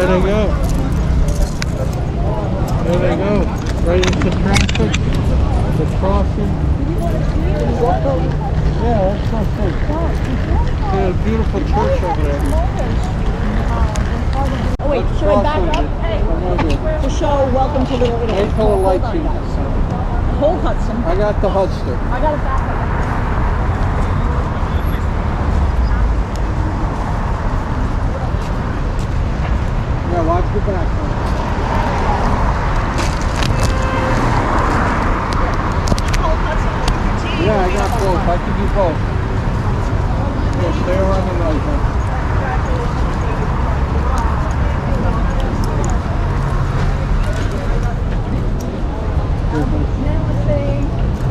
There they go. There they go. Right into traffic. The crossing. Yeah, that's so safe. There's a beautiful church over there. Oh wait, should I back up? Hey, to show welcome to Little Italy. Wait till the light changes. Hold Hudson. I got the Hudster. I got it back up. Yeah, watch the back. Hold Hudson. Yeah, I got both. I can do both. Yeah, stay around the right, man.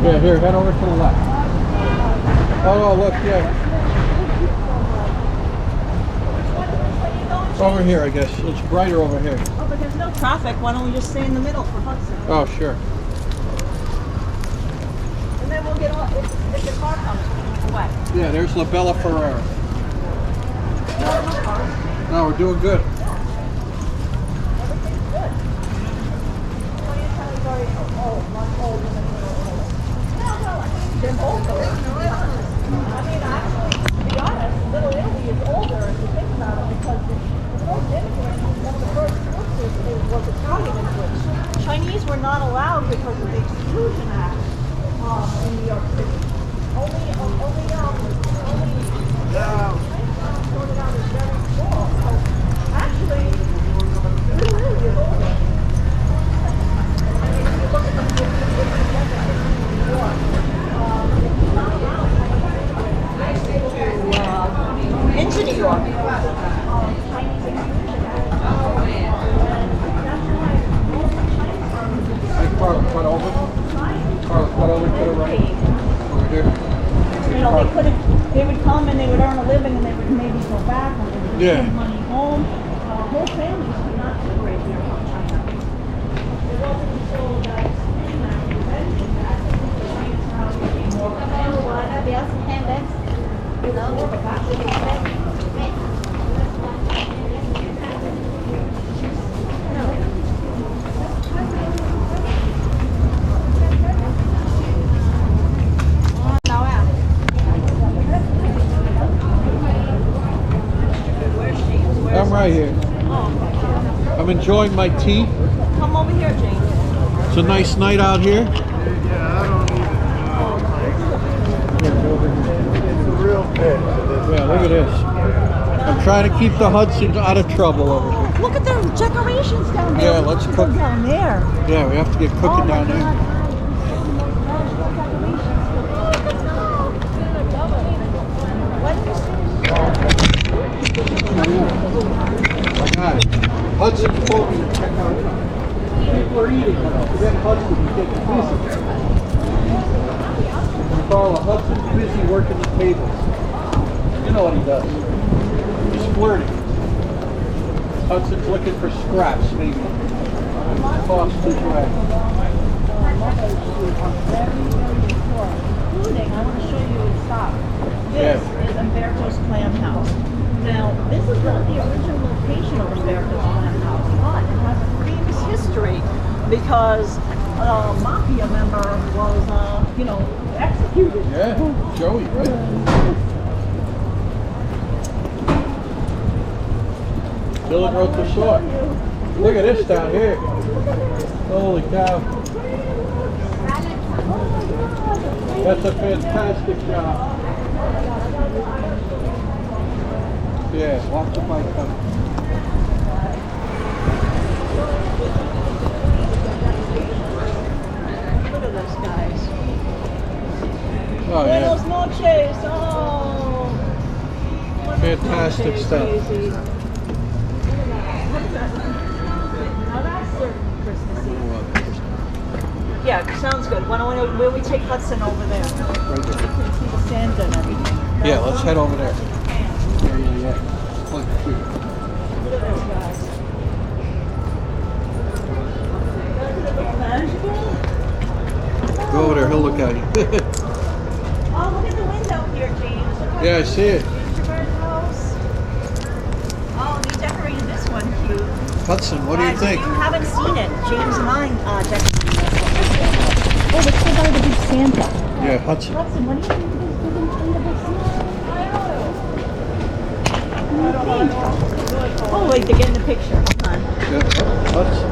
Yeah, here, head over to the left. Oh, no, look, yeah. Over here, I guess. It's brighter over here. Oh, but there's no traffic. Why don't we just stay in the middle for Hudson? Oh, sure. And then we'll get off if the car comes away. Yeah, there's La Bella Ferrara. No, we're doing good. They're both older. I mean, actually, to be honest, Little Italy is older if you think about it, because the first immigrant, one of the first influences was Italian influence. Chinese were not allowed because of the Exclusion Act in New York City. Only sorted out as very small. So actually, Little Italy is older. I mean, if you look at the into New York. Hey, Carla, cut over. Carla, cut over to the right. Over here. You know, they would come and they would earn a living and they would maybe go back and they would send money home. Whole families do not separate here from China. It wasn't until that invention that Chinatown became more I'm right here. I'm enjoying my tea. Come over here, James. It's a nice night out here. Yeah, I don't even. It's a real pit. Yeah, look at this. I'm trying to keep the Hudson out of trouble over here. Look at the decorations down there. Yeah, let's cook. Down there. Yeah, we have to get cooking down there. I got it. Hudson told me to check out. People are eating. Then Hudson is getting busy. Carla, Hudson's busy working the tables. You know what he does. He's flirting. Hudson's looking for scraps, maybe. Cost too much. Including, I want to show you in stock. This is Umberto's Clam House. Now, this is not the original location of Umberto's Clam House, but it has a famous history because a mafia member was, executed. Yeah, Joey, right? Dylan wrote the song. Look at this down here. Holy cow. That's a fantastic job. Yeah, watch the bike coming. Look at those guys. Oh, yeah. Buenos noches. Oh. Fantastic stuff. Daisy. Look at that. Now that's certain Christmassy. Yeah, sounds good. Why don't we take Hudson over there? Right there. You can see the sand and everything. Yeah, let's head over there. Yeah. Look at this, guys. Go over there, he'll look at you. Oh, look at the window here, James. Yeah, I see it. Gingerbread house. Oh, they decorated this one cute. Hudson, what do you Guys, think? if you haven't seen it, James and I decorated this. Oh, let's go by the big Santa. Yeah, Hudson. Hudson, what do you think of this big inflatable Santa? Oh, wait, they're getting the picture. Hold on. Yeah, Hudson.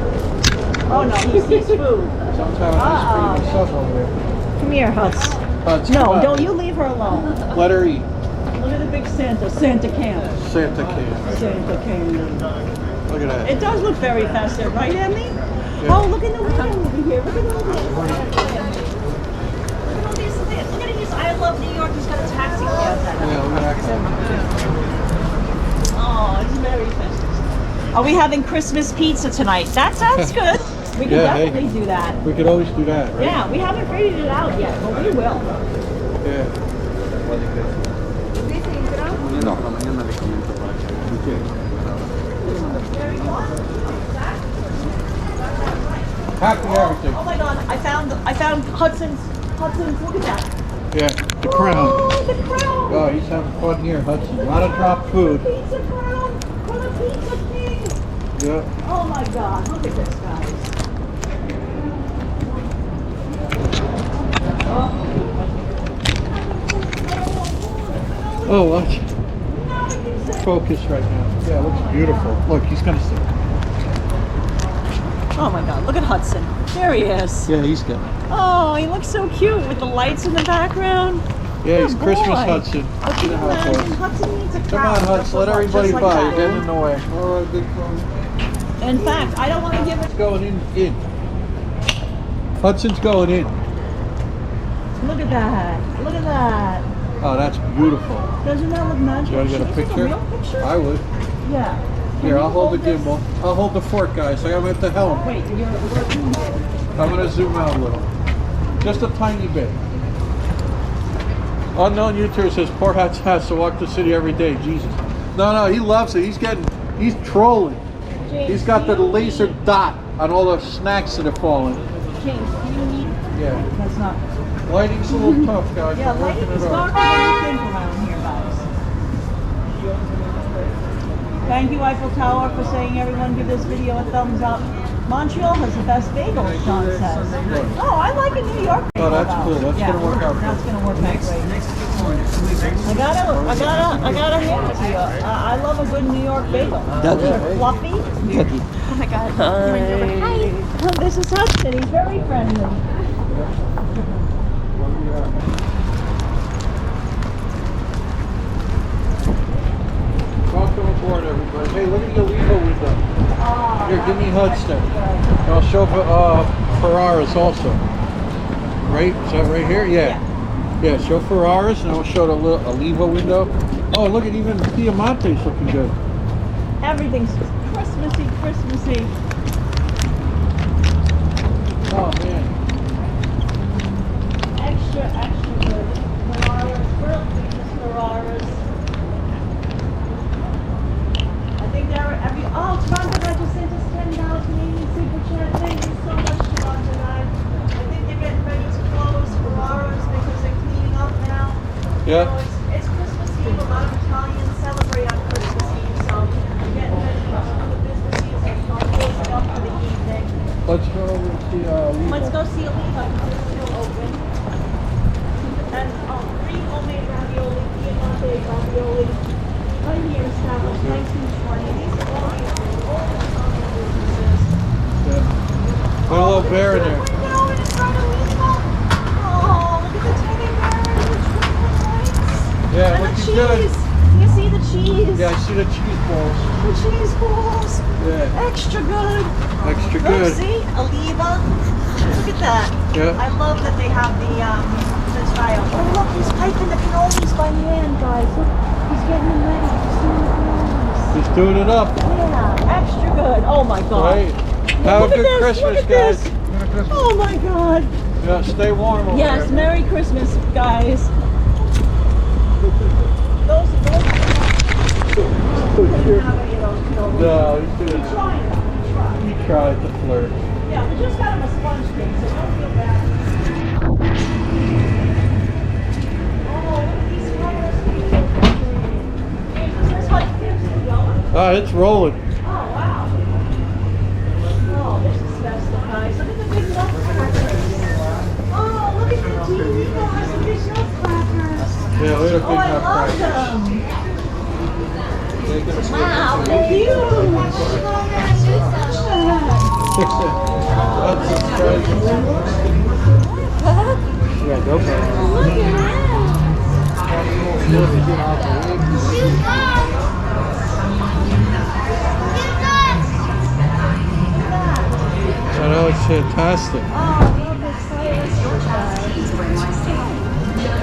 Oh, no, he sees food. Someone's having ice cream himself over there. Come here, Huts. Hudson, No, come on. don't you leave her alone. Let her eat. Look at the big Santa. Santa can. Santa can. Santa can. Look at that. It does look very festive, right, Emmy? Yeah. Oh, look at the window over here. Look at all these. Look at all these things. Look at these. I love New York. He's got a taxi cab. Yeah, look at that. Oh, it's very festive. Are we having Christmas pizza tonight? That sounds good. We can Yeah, hey. definitely do that. We could always do that, right? Yeah, we haven't figured it out yet, but we will. Yeah. No, la mañana le comento para que Happy everything. Oh my God! I found Hudson's. Look at that. Yeah, the crown. Oh, the crown. Oh, he's having fun here, Hudson. A lot of drop food. Pizza crown for the pizza king. Yeah. Oh my God! Look at this, guys. Oh, watch. Focus right now. Yeah, it looks beautiful. Look, he's gonna sit. Oh my God! Look at Hudson. There he is. Yeah, he's good. Oh, he looks so cute with the lights in the background. Yeah, he's Good Christmas boy. Hudson. Oh, can you imagine? Hudson needs a Come crown. on, Hudson, let everybody Just like by. that. You're getting in the way. All right, big phone. In fact, I don't want to give it. It's going in. Hudson's going in. Look at that. Look at that. Oh, that's beautiful. Doesn't that look magical? You want to get a Should we take picture? real picture? I would. Yeah. Can Here, you I'll hold the this? gimbal. I'll hold the fork, guys. I'm at the helm. Wait, you're I'm going to zoom out a little. Just a tiny bit. Unknown YouTuber says poor Hats has to walk the city every day. Jesus. No, he loves it. He's trolling. James, He's got the do you laser need- dot on all the snacks that are falling. James, do you need? Yeah. That's not. Lighting's a little tough, guys. Yeah, We're lighting working is it darker out. than you think around here, guys. Thank you, Eiffel Tower, for saying everyone give this video a thumbs up. Montreal has the best bagels, Sean says. Oh, I like a New York bagel. Oh, that's though. cool. That's Yeah, gonna work out That's good. gonna work out great. I gotta hand it to you. I love a good New York bagel. They're fluffy. Oh my God. Hi. This is Hudson. He's very friendly. Welcome aboard, everybody. Hey, look at the Olivo window. Oh, Here, give me Hudson. good. And I'll show Ferraris also. Right? Is that right here? Yeah. Yeah, show Ferraris, and I'll show the little Olivo window. Oh, look at even Piemonte's looking good. Everything's Christmassy. Oh, man. Extra good. Ferraris, grilled peaches, Ferraris. I think there are oh, Toronto guy just sent us $10 Canadian super chat. Thank you so much, Toronto guy. I think they're getting ready to close Ferraris because they're cleaning up now. Yeah. You know, it's Christmas Eve. A lot of Italians celebrate on Christmas Eve, so they're getting ready to the businesses and start closing up for the evening. Let's go over and see Olivo. Let's go see Oliva because it's still open. And 3 homemade ravioli, Piemonte ravioli, 1 year established, 1920. These are all the Italian businesses. Yeah. Put a little bear in there. Window and it's got Oliva. Oh, look at the teddy bear and the twinkling lights. Yeah, And the looking cheese. good. You see the cheese? Yeah, I see the cheese balls. The cheese balls. Yeah. Extra good. Extra Look, good. see? Oliva. Look at that. Yeah. I love that they have the style. Oh, look, he's piping the cannolis by hand, guys. Look, he's getting them ready. He's doing the cannolis. He's doing it up. Yeah, extra good. Oh my God. Right. Have Look a at good this, Christmas, look at guys. this. Oh my God. Yeah, stay warm over Yes, there. Merry Christmas, guys. Those No, he's doing it. trying. He tried to flirt. Yeah, we just got him a sponge cake, so don't feel bad. Oh, look at these flowers. This is what keeps it going. Ah, it's rolling. Oh, wow. Yeah, look at Oh, I love them. Wow, they're huge. Yeah, go for it. Look at I know, it's fantastic. Oh, I love this place.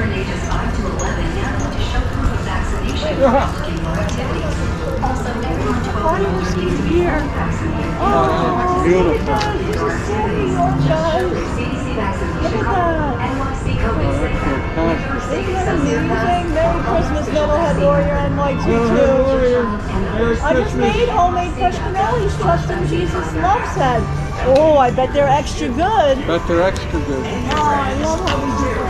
Ages 5 to 11 now to show proof of vaccination, walking more activities. Also, everyone 12 years needs to be vaccinated. Oh, Beautiful. this is so gorgeous. CDC vaccination Look at code, that. NYC COVID-19. Isn't that amazing? Merry Christmas, Metalhead Warrior NY22. I just made homemade fresh cannolis. Trust in Jesus, love said. Oh, I bet they're extra good. Bet they're extra good. Oh, I love how we do that.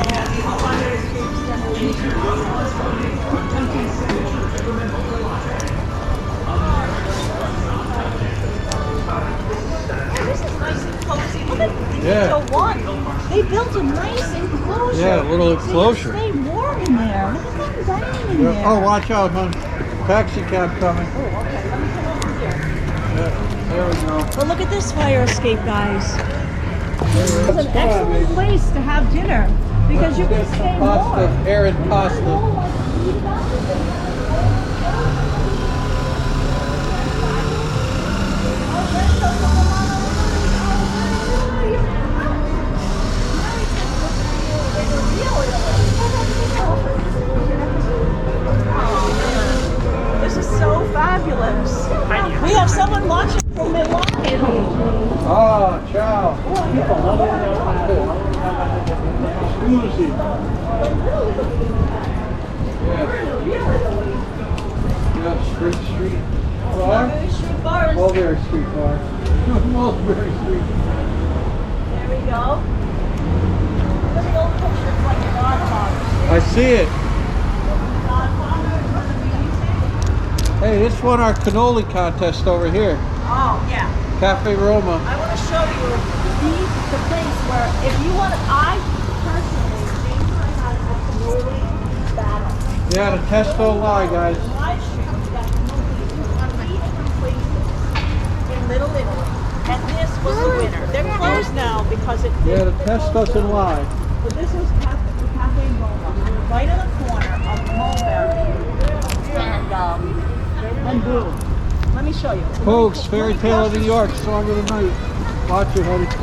Oh, this is nice and cozy. Look at Yeah. the one. They built a nice enclosure. Yeah, a little So enclosure. you can stay warm in there. Look at that dining in there. Oh, watch out, hon. Taxi cab coming. Oh, okay. Let me come over here. Yeah, there we go. Well, look at this fire escape, guys. This is an excellent place to have dinner because you can stay Pasta, warm. arid pasta. This is so fabulous. We have someone watching from Milwaukee. Ah, ciao. Scusi. Yeah, Street Bar. Street bars. Mulberry Street Bar. Mulberry Street. There we go. Look at the old pictures like the Godfather. I see it. Godfather. Hey, this won our cannoli contest over here. Oh, yeah. Cafe Roma. I want to show you the place where if you want to, I personally, James and I had a cannoli battle. Yeah, the test don't lie, guys. Live stream, we got cannolis from 3 different places in Little Italy. And this was the winner. They're closed now because it Yeah, the test doesn't lie. But this was Cafe Roma, right in the corner of Mulberry and boom. Let me show you. Folks, Fairy Tale of New York, song of the night. Watch it, honey. Oops, and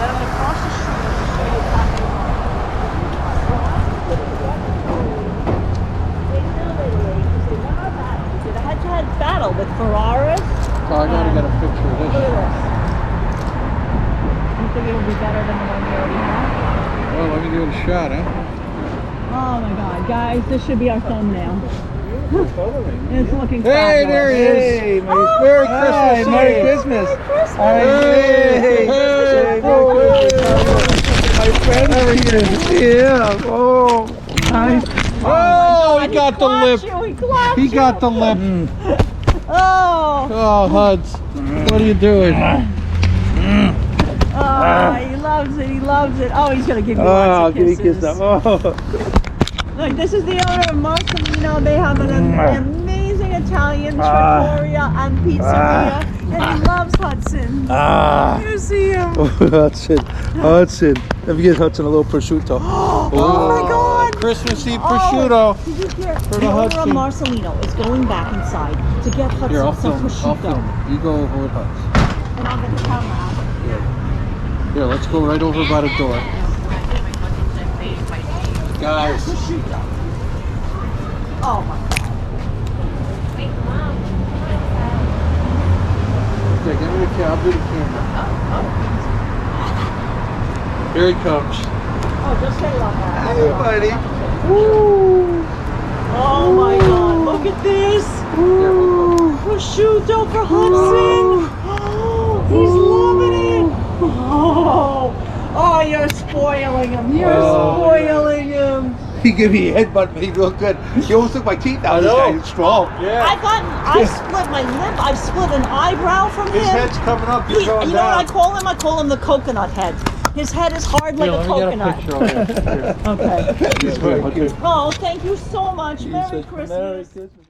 I'm across the street to show you Cafe Roma. They killed Italy because they won our battle. We did a head-to-head battle with Ferraris. So I gotta get a picture of Look at this. this. You think it would be better than the one we already have? Well, let me give it a shot, huh? Oh my God, guys, this should be our thumbnail. It's looking Hey, fabulous. there he is. Hey, Merry Christmas. Hi, Merry Eve. Christmas. Hey, hey, My friend over here. Yeah. Oh, hi. Oh, he got the lip. He got the lip. Oh, Oh, Huds, what are you doing? he loves it. He loves it. Oh, he's gonna give you Oh, lots of give me kisses. a kiss now. Oh. Look, this is the owner of Marcelino. They have an amazing Italian trattoria and pizzeria, and he loves Hudson. You see him. Oh, Hudson. Hudson. Let me get Hudson a little prosciutto. Oh my God. Christmas Eve prosciutto. Did you hear? For The the owner of Hudson. Marcelino is going back inside to get Hudson Here, I'll some film. I'll prosciutto. film. You go over with Huds. And I'll get the camera out. Here, let's go right over by the door. Guys. Prosciutto. Oh my God. Okay, give me the camera. I'll do the camera. Here he comes. Oh, just say love that. Hey, buddy. Oh my God, look at this. Prosciutto for Hudson. Oh, he's loving it. Oh, you're spoiling him. You're spoiling him. He gave me a headbutt, but he looked good. He almost took my teeth out. I This know. guy is strong. Yeah. I split my lip. I've split an eyebrow from His him. head's coming up. You're You going know what I down. call him? I call him the coconut head. His head is hard like a coconut. Okay. He's very cute. Oh, thank you so much. Merry Christmas. Merry Christmas.